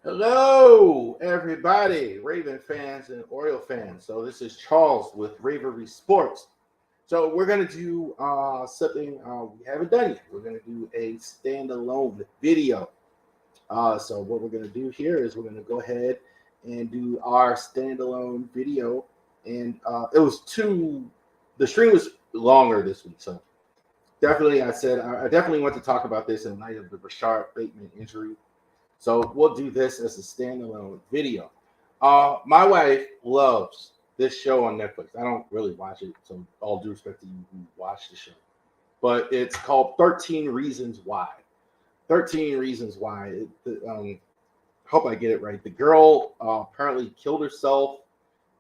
Hello, everybody, Raven fans and Oriole fans. So this is Charles with ravorisports. So we're gonna do something we haven't done yet. We're gonna do a standalone video. So what we're gonna do here is we're gonna go ahead and do our standalone video. And it was two. The stream was longer this week, so definitely I definitely want to talk about this in light of the Rashard Bateman injury. So we'll do this as a standalone video. My wife loves this show on Netflix. I don't really watch it, so all due respect to you who watch the show. But it's called 13 Reasons Why. 13 Reasons Why. Hope I get it right. The girl apparently killed herself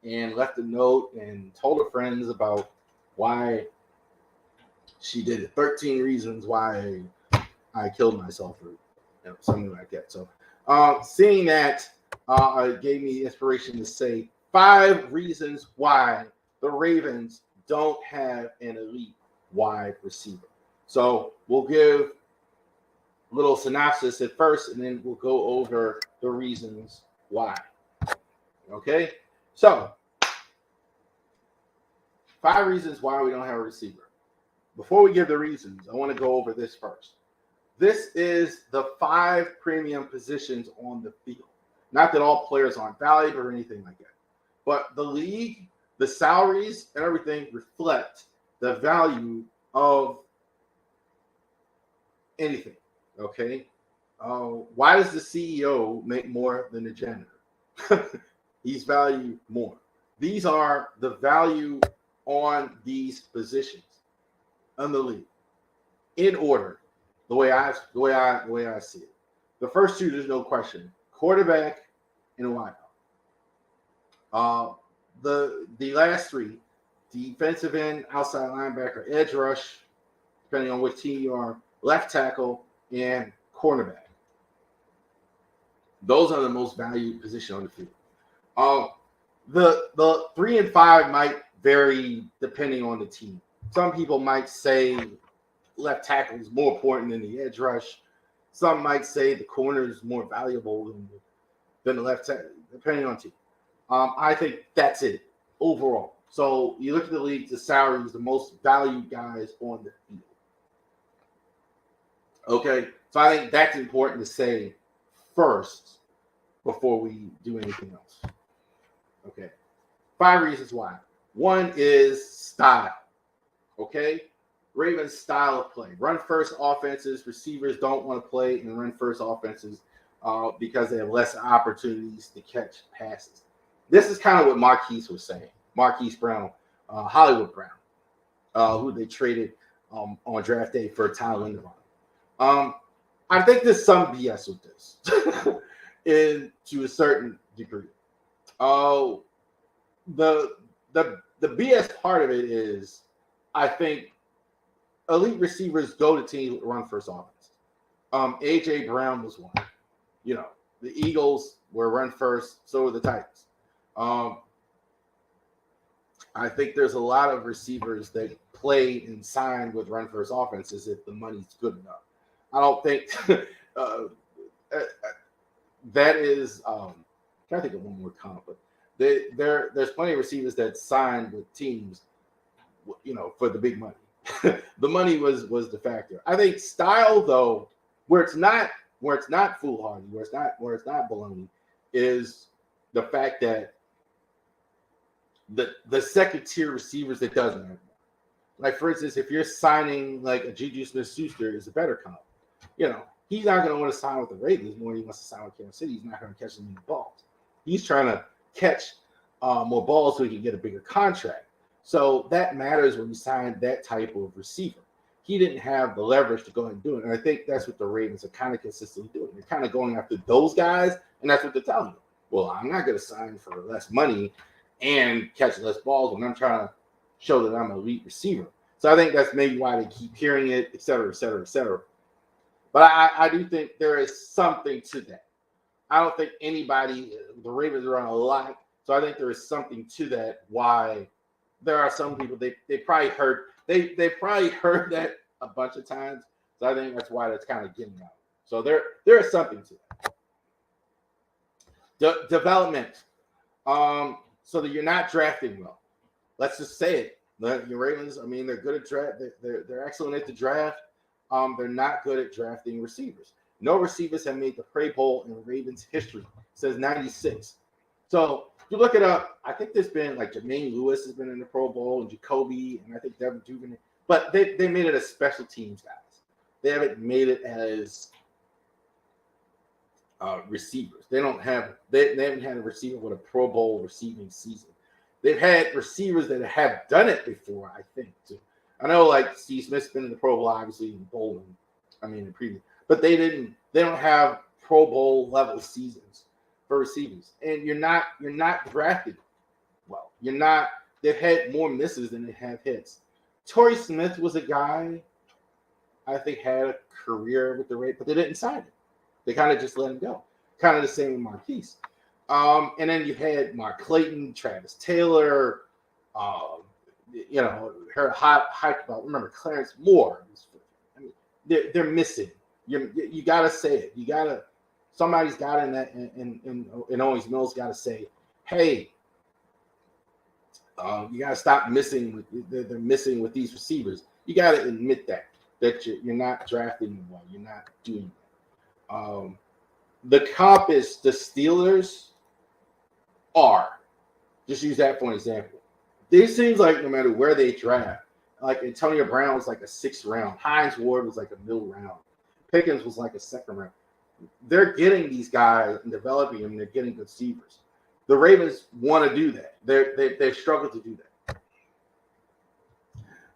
and left a note and told her friends about why she did it. 13 Reasons Why I killed myself, or something like that. So seeing that it gave me inspiration to say 5 reasons why the Ravens don't have an elite wide receiver. So we'll give a little synopsis at first, and then we'll go over the reasons why. Okay? So 5 reasons why we don't have a receiver. Before we give the reasons, I want to go over this first. This is the 5 premium positions on the field. Not that all players aren't valuable or anything like that. But the league, the salaries, and everything reflect the value of anything. Okay? Why does the CEO make more than the janitor? He's valued more. These are the value on these positions in the league. In order. The way I see it. The first 2, there's no question. Quarterback and wideout. The last 3, defensive end, outside linebacker, edge rush, depending on which team you are, left tackle, and cornerback. Those are the most valued position on the field. The 3 and 5 might vary depending on the team. Some people might say left tackle is more important than the edge rush. Some might say the corner is more valuable than the left tackle, depending on team. I think that's it overall. So you look at the league, the salaries, the most valued guys on the field. Okay, so I think that's important to say first before we do anything else. Okay, 5 reasons why. 1 is style. Okay. Ravens style of play. Run first offenses. Receivers don't want to play in run first offenses because they have less opportunities to catch passes. This is kind of what Marquise was saying. Marquise Brown, Hollywood Brown, who they traded on draft day for Tyler Linderbaum. I think there's some BS with this, to a certain degree. The BS part of it is, I think, elite receivers go to teams that run first offense. A.J. Brown was one. You know, the Eagles were run first, so were the Titans. I think there's a lot of receivers that play and sign with run first offenses if the money's good enough. I don't think that is. I'm trying to think of one more comp, but there's plenty of receivers that sign with teams, you know, for the big money. The money was the factor. I think style, though, where it's not foolhardy, where it's not baloney, is the fact that the second tier receivers that doesn't have. Like, for instance, if you're signing like a Juju Smith-Schuster is a better comp, you know, he's not going to want to sign with the Ravens more than he wants to sign with Kansas City. He's not going to catch as many balls. He's trying to catch more balls so he can get a bigger contract. So that matters when you sign that type of receiver. He didn't have the leverage to go and do it. And I think that's what the Ravens are kind of consistently doing. They're kind of going after those guys, and that's what they're telling you. Well, I'm not going to sign for less money and catch less balls when I'm trying to show that I'm an elite receiver. So I think that's maybe why they keep hearing it, et cetera, et cetera, et cetera. But I do think there is something to that. I don't think the Ravens are on a lot. So I think there is something to that, why there are some people they probably heard that a bunch of times. So I think that's why that's kind of getting out. So there is something to that. Development. So that you're not drafting well. Let's just say it. The Ravens, I mean, they're good at draft. They're excellent at the draft. They're not good at drafting receivers. No receivers have made the Pro Bowl in Ravens history since '96. So if you look it up, I think there's been like Jermaine Lewis has been in the Pro Bowl and Jacoby, and I think Devin Duvernay. But they made it as special teams guys. They haven't made it as receivers. They haven't had a receiver with a Pro Bowl receiving season. They've had receivers that have done it before, I think, too. I know, like, Steve Smith's been in the Pro Bowl, obviously, in bowling. I mean, in previous. But they don't have Pro Bowl level seasons for receivers. And you're not drafted well. They've had more misses than they have hits. Torrey Smith was a guy I think had a career with the Ravens, but they didn't sign him. They kind of just let him go. Kind of the same with Marquise. And then you had Mark Clayton, Travis Taylor, her hype about. Remember Clarence Moore. I mean, they're missing. You gotta say it. Somebody's got in that, and Owens Mills got to say, hey, you gotta stop missing. They're missing with these receivers. You gotta admit that you're not drafting them well. You're not doing that. The comp is the Steelers are. Just use that for an example. It seems like no matter where they draft, like Antonio Brown was like a 6th round. Hines Ward was like a middle round. Pickens was like a 2nd round. They're getting these guys and developing them. They're getting good receivers. The Ravens want to do that. They've struggled to do that.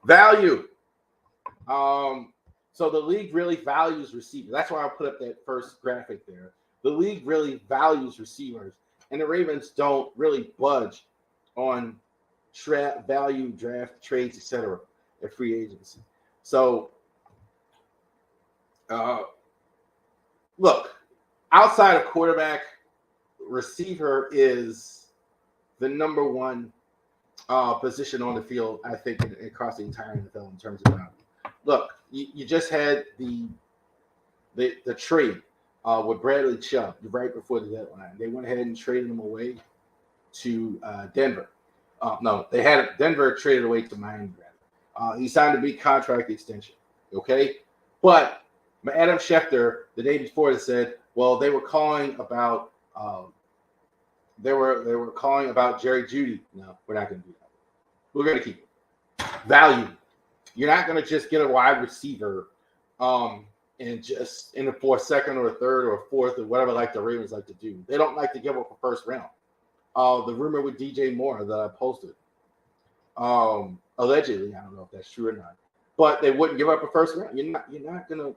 Value. So the league really values receivers. That's why I put up that first graphic there. The league really values receivers, and the Ravens don't really budge on value, draft, trades, etc. at free agency. So, look, outside of quarterback, receiver is the number one position on the field, I think, across the entire NFL in terms of value. Look, you just had the trade with Bradley Chubb right before the deadline. They went ahead and traded him away to Denver. They had Denver traded away to Miami. He signed a big contract extension. Okay, but Adam Schefter the day before said, well, they were calling about they were calling about Jerry Jeudy. No, we're not going to do that. We're going to keep it. Value. You're not going to just get a wide receiver and just in for a 2nd or a 3rd or a 4th or whatever like the Ravens like to do. They don't like to give up a 1st round. The rumor with DJ Moore that I posted, allegedly, I don't know if that's true or not, but they wouldn't give up a 1st round. You're not gonna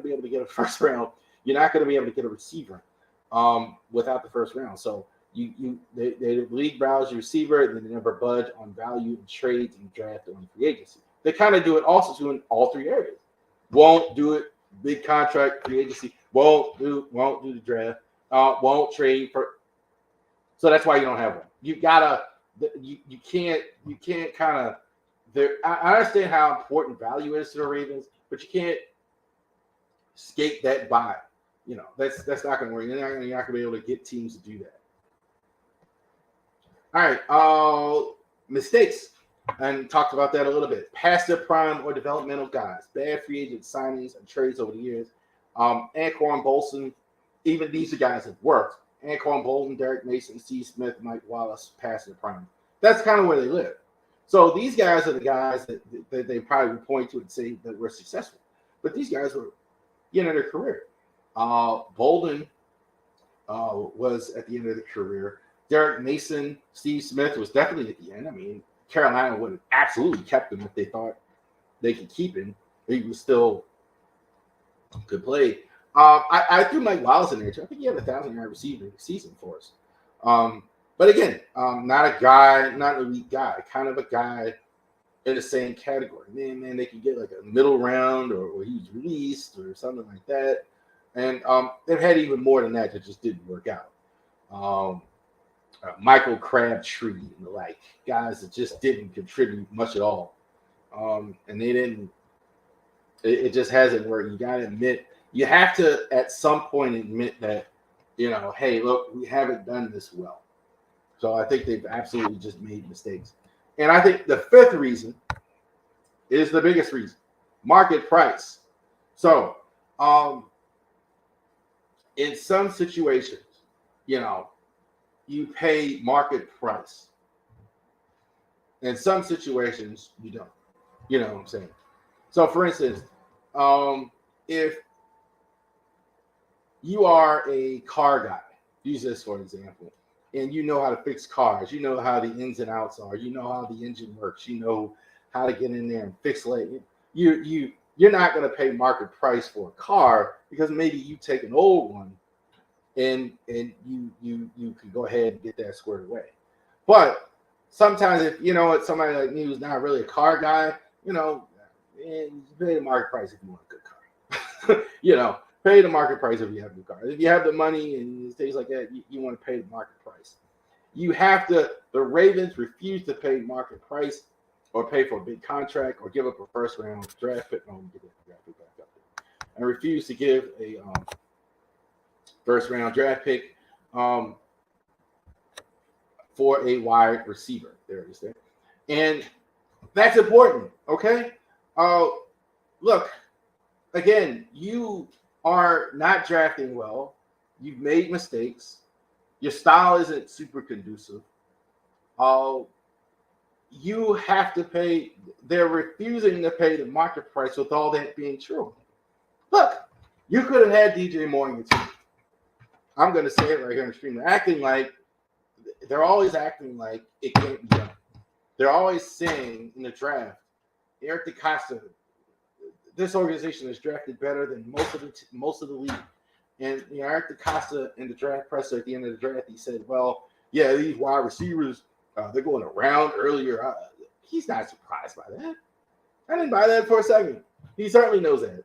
be able to get a 1st round. You're not going to be able to get a receiver without the 1st round. So the league browse your receiver, and then they never budge on value and trades and draft on free agency. They kind of do it also too in all 3 areas. Won't do it. Big contract, free agency. Won't do the draft. Won't trade for. So that's why you don't have one. You gotta. You can't kind of. I understand how important value is to the Ravens, but you can't skate that by. That's not going to work. You're not going to be able to get teams to do that. All right. Mistakes. And talked about that a little bit. Past their prime or developmental guys. Bad free agent signings and trades over the years. Anquan Bolton. Even these guys have worked. Anquan Bolton, Derek Mason, Steve Smith, Mike Wallace, past their prime. That's kind of where they live. So these guys are the guys that they probably would point to and say that were successful. But these guys were their career. Bolden was at the end of the career. Derek Mason, Steve Smith was definitely at the end. I mean, Carolina would have absolutely kept him if they thought they could keep him. He was still good play. I threw Mike Wallace in there too. I think he had a 1,000-yard receiving season for us. But again, not an elite guy, kind of a guy in the same category. Man, they could get like a middle round or he's released or something like that. And they've had even more than that just didn't work out. Michael Crabtree and the like, guys that just didn't contribute much at all. And they didn't, it just hasn't worked. You got to admit, you have to at some point admit that hey, look, we haven't done this well. So I think they've absolutely just made mistakes. And I think the fifth reason is the biggest reason: market price. So, in some situations, you pay market price. In some situations, you don't. You know what I'm saying? So, for instance, if you are a car guy, use this for example, and you know how to fix cars, you know how the ins and outs are, you know how the engine works, you know how to get in there and fix it. You're not going to pay market price for a car because maybe you take an old one and you can go ahead and get that squared away. But sometimes if somebody like me who's not really a car guy, you pay the market price if you want a good car. Pay the market price if you have a good car. If you have the money and things like that, you want to pay the market price. The Ravens refuse to pay market price or pay for a big contract or give up a first round draft pick. And refuse to give a first round draft pick for a wide receiver. There it is there. And that's important, okay? Look, again, you are not drafting well. You've made mistakes. Your style isn't super conducive. You have to pay. They're refusing to pay the market price with all that being true. Look, you could have had DJ Moore in your team. I'm going to say it right here on the stream. They're always acting like it can't be done. They're always saying in the draft, Eric DeCosta, this organization is drafted better than most of the league. And Eric DeCosta in the draft presser at the end of the draft, he said, "Well, yeah, these wide receivers, they're going around earlier." He's not surprised by that. I didn't buy that for a second. He certainly knows that.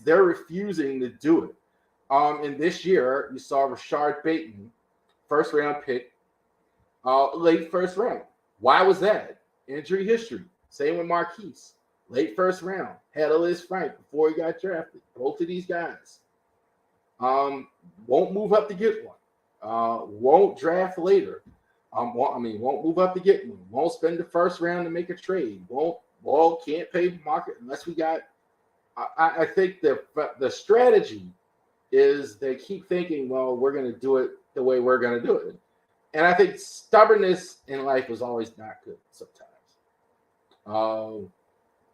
They're refusing to do it. And this year, you saw Rashard Bateman, first round pick, late first round. Why was that? Injury history. Same with Marquise. Late first round. Had a list Frank before he got drafted. Both of these guys won't move up to get one. Won't draft later. Won't move up to get one. Won't spend the first round to make a trade. Can't pay market unless we got. I think the strategy is they keep thinking, well, we're going to do it the way we're going to do it. And I think stubbornness in life is always not good sometimes.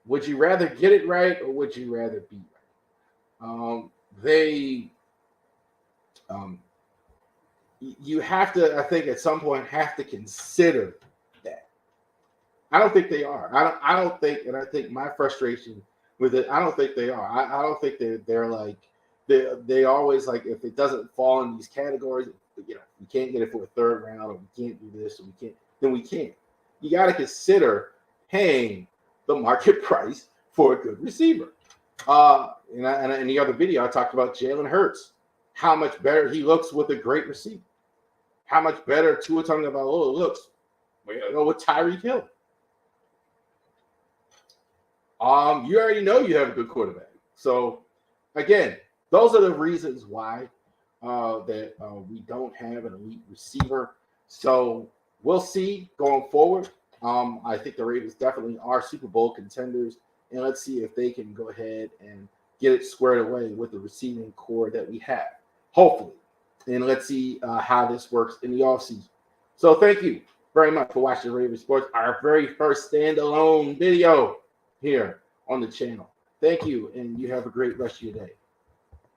Would you rather get it right or would you rather be right? You have to, I think, at some point have to consider that. I don't think they are. I don't think, and I think my frustration with it, I don't think they are. I don't think they're like they always like if it doesn't fall in these categories, we can't get it for a third round, or we can't do this, or we can't. Then we can't. You got to consider paying the market price for a good receiver. In the other video, I talked about Jalen Hurts, how much better he looks with a great receiver. How much better Tua Tagovailoa looks with Tyreek Hill. You already know you have a good quarterback. So, again, those are the reasons why we don't have an elite receiver. So we'll see going forward. I think the Ravens definitely are Super Bowl contenders, and let's see if they can go ahead and get it squared away with the receiving core that we have, hopefully. And let's see how this works in the offseason. So thank you very much for watching Raven Sports, our very first standalone video here on the channel. Thank you, and you have a great rest of your day.